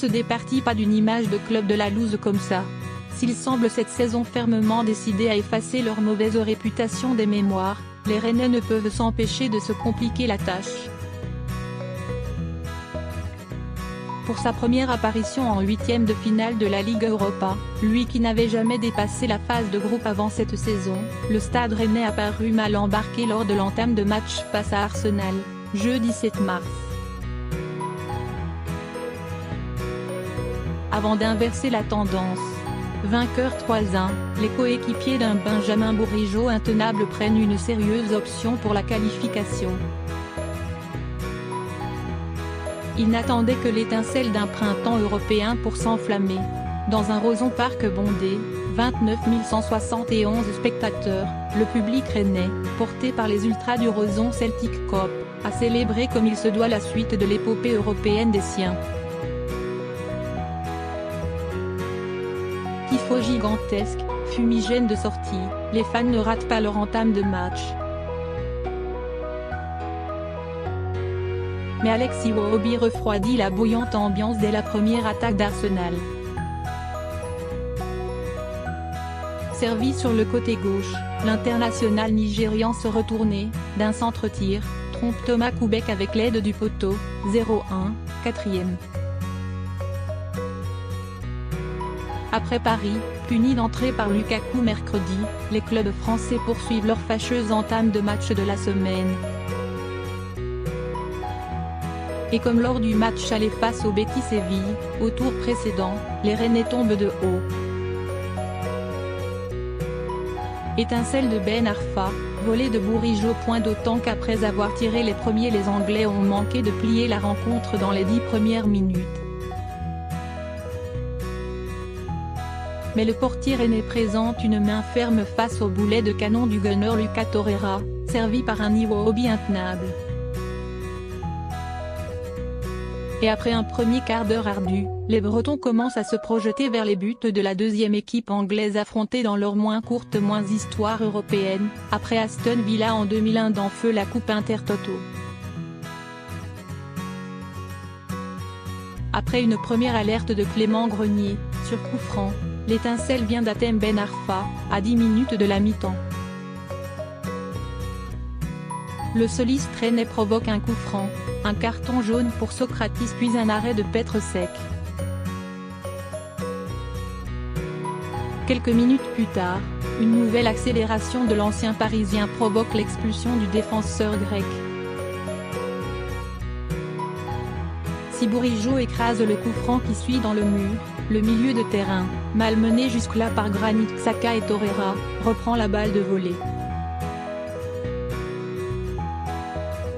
se départit pas d'une image de club de la loose comme ça. S'ils semblent cette saison fermement décidés à effacer leur mauvaise réputation des mémoires, les Rennais ne peuvent s'empêcher de se compliquer la tâche. Pour sa première apparition en huitième de finale de la Ligue Europa, lui qui n'avait jamais dépassé la phase de groupe avant cette saison, le Stade Rennais a paru mal embarqué lors de l'entame de match face à Arsenal, jeudi 7 mars. Avant d'inverser la tendance, vainqueur 3-1, les coéquipiers d'un Benjamin Bourigeaud intenable prennent une sérieuse option pour la qualification. Ils n'attendaient que l'étincelle d'un printemps européen pour s'enflammer. Dans un Roazhon Park bondé, 29 171 spectateurs, le public rennais, porté par les ultras du Roazhon Celtic Coop, a célébré comme il se doit la suite de l'épopée européenne des siens. Tifo gigantesque, fumigène de sortie, les fans ne ratent pas leur entame de match. Mais Alex Iwobi refroidit la bouillante ambiance dès la première attaque d'Arsenal. Servi sur le côté gauche, l'international nigérian se retournait, d'un centre-tir, trompe Thomas Koubek avec l'aide du poteau, 0-1, 4e. Après Paris, puni d'entrée par Lukaku mercredi, les clubs français poursuivent leur fâcheuse entame de match de la semaine. Et comme lors du match aller face au Betis Séville, au tour précédent, les Rennais tombent de haut. Étincelle de Ben Arfa, volée de Bourigeaud. Point d'autant qu'après avoir tiré les premiers, les Anglais ont manqué de plier la rencontre dans les 10 premières minutes. Mais le portier rennais présente une main ferme face au boulet de canon du gunner Lucas Torreira, servi par un Iwobi intenable. Et après un premier quart d'heure ardu, les Bretons commencent à se projeter vers les buts de la deuxième équipe anglaise affrontée dans leur moins courte histoire européenne, après Aston Villa en 2001 dans feu la Coupe Intertoto. Après une première alerte de Clément Grenier, sur coup franc, l'étincelle vient d'Hatem Ben Arfa, à 10 minutes de la mi-temps. Le soliste rennais provoque un coup franc, un carton jaune pour Socratis puis un arrêt de Petr-Cech. Quelques minutes plus tard, une nouvelle accélération de l'ancien Parisien provoque l'expulsion du défenseur grec. Si Bourigeaud écrase le coup franc qui suit dans le mur, le milieu de terrain, malmené jusque-là par Granit Xhaka et Torreira, reprend la balle de volée.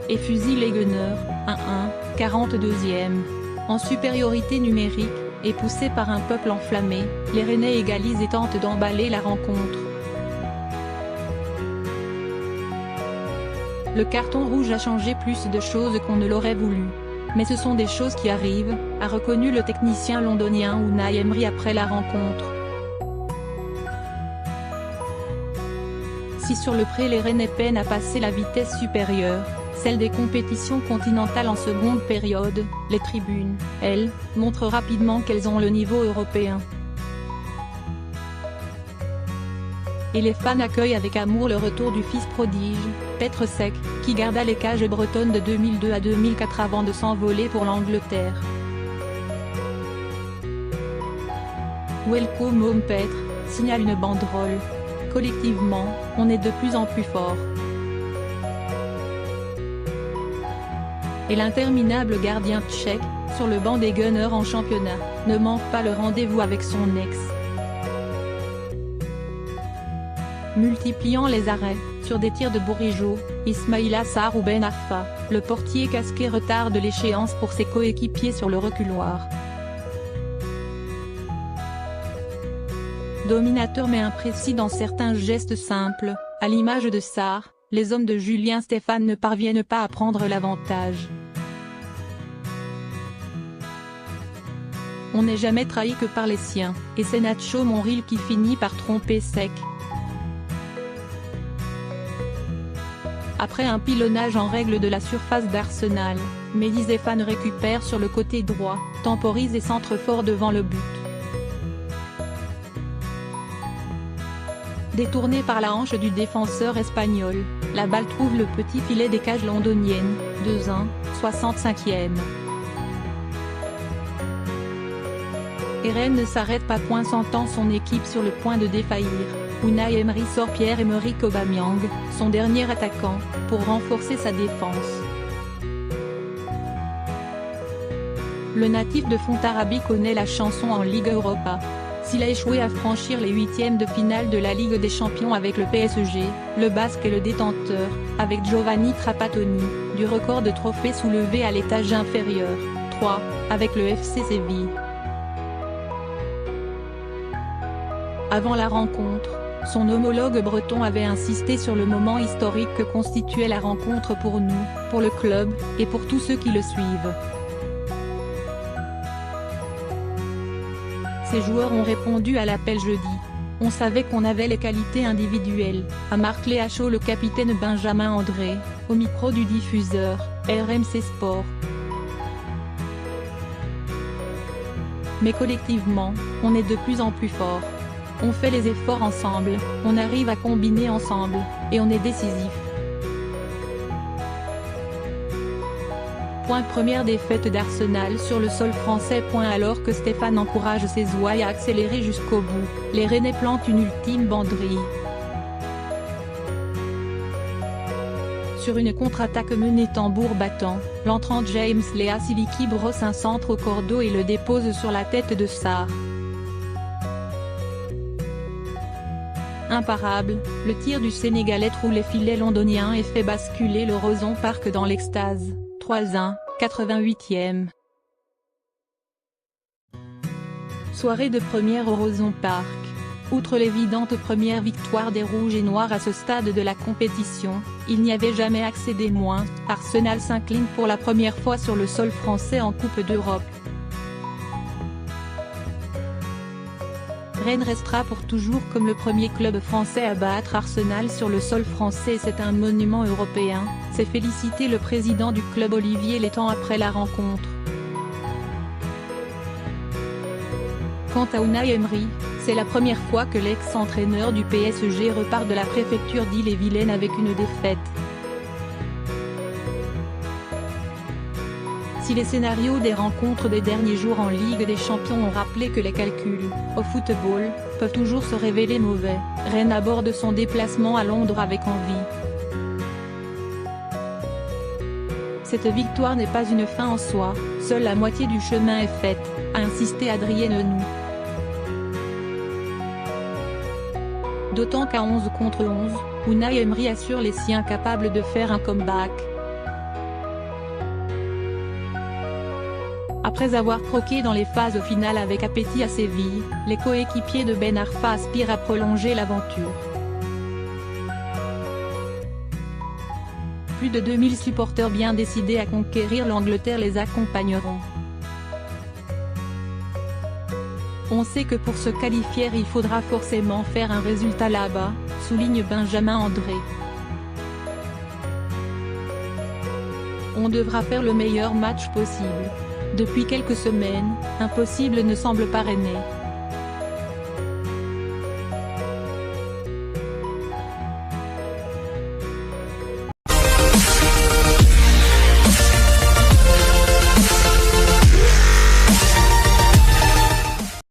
Et fusille les Gunners, 1-1, 42e. En supériorité numérique, et poussés par un peuple enflammé, les Rennais égalisent et tentent d'emballer la rencontre. Le carton rouge a changé plus de choses qu'on ne l'aurait voulu. Mais ce sont des choses qui arrivent, a reconnu le technicien londonien Unai Emery après la rencontre. Si sur le pré les Rennais peinent à passer la vitesse supérieure, celle des compétitions continentales en seconde période, les tribunes, elles, montrent rapidement qu'elles ont le niveau européen. Et les fans accueillent avec amour le retour du fils prodige, Petr-Cech, qui garda les cages bretonnes de 2002 à 2004 avant de s'envoler pour l'Angleterre. Welcome home Petr, signale une banderole. Collectivement, on est de plus en plus fort. Et l'interminable gardien tchèque, sur le banc des Gunners en championnat, ne manque pas le rendez-vous avec son ex. Multipliant les arrêts, sur des tirs de Bourigeaud, Ismaïla Sarr ou Ben Arfa, le portier casqué retarde l'échéance pour ses coéquipiers sur le reculoir. Dominateur mais imprécis dans certains gestes simples, à l'image de Sarr, les hommes de Julien Stéphane ne parviennent pas à prendre l'avantage. On n'est jamais trahi que par les siens, et c'est Nacho Monreal qui finit par tromper Cech. Après un pilonnage en règle de la surface d'Arsenal, Mehdi Stéphane récupère sur le côté droit, temporise et centre fort devant le but. Détournée par la hanche du défenseur espagnol, la balle trouve le petit filet des cages londoniennes, 2-1, 65e. Et Rennes ne s'arrête pas point sentant son équipe sur le point de défaillir. Unai Emery sort Pierre-Emerick Aubameyang, son dernier attaquant, pour renforcer sa défense. Le natif de Fontarabie connaît la chanson en Ligue Europa. S'il a échoué à franchir les huitièmes de finale de la Ligue des Champions avec le PSG, le Basque est le détenteur, avec Giovanni Trapattoni, du record de trophées soulevés à l'étage inférieur, 3, avec le FC Séville. Avant la rencontre, son homologue breton avait insisté sur le moment historique que constituait la rencontre pour nous, pour le club, et pour tous ceux qui le suivent. Ces joueurs ont répondu à l'appel jeudi. On savait qu'on avait les qualités individuelles, a martelé à chaud le capitaine Benjamin André, au micro du diffuseur, RMC Sport. Mais collectivement, on est de plus en plus fort. On fait les efforts ensemble, on arrive à combiner ensemble, et on est décisif. Première défaite d'Arsenal sur le sol français. Alors que Stéphane encourage ses ouailles à accélérer jusqu'au bout, les Rennais plantent une ultime banderille. Sur une contre-attaque menée tambour battant, l'entrant James Lea Siliki brosse un centre au cordeau et le dépose sur la tête de Sarr. Imparable, le tir du Sénégalais trouve les filets londoniens et fait basculer le Roazhon Park dans l'extase. 3-1, 88e. Soirée de première au Roazhon Park. Outre l'évidente première victoire des Rouges et Noirs à ce stade de la compétition, il n'y avait jamais accédé moins. Arsenal s'incline pour la première fois sur le sol français en Coupe d'Europe. Rennes restera pour toujours comme le premier club français à battre Arsenal sur le sol français. C'est un monument européen, s'est félicité le président du club Olivier Létang après la rencontre. Quant à Unai Emery, c'est la première fois que l'ex-entraîneur du PSG repart de la préfecture d'Ille-et-Vilaine avec une défaite. Si les scénarios des rencontres des derniers jours en Ligue des Champions ont rappelé que les calculs, au football, peuvent toujours se révéler mauvais, Rennes aborde son déplacement à Londres avec envie. Cette victoire n'est pas une fin en soi, seule la moitié du chemin est faite, a insisté Adrien Enou. D'autant qu'à 11 contre 11, Unai Emery assure les siens capables de faire un comeback. Après avoir croqué dans les phases finales avec appétit à Séville, les coéquipiers de Ben Arfa aspirent à prolonger l'aventure. Plus de 2000 supporters bien décidés à conquérir l'Angleterre les accompagneront. On sait que pour se qualifier il faudra forcément faire un résultat là-bas, souligne Benjamin André. On devra faire le meilleur match possible. Depuis quelques semaines, impossible ne semble pas rennais.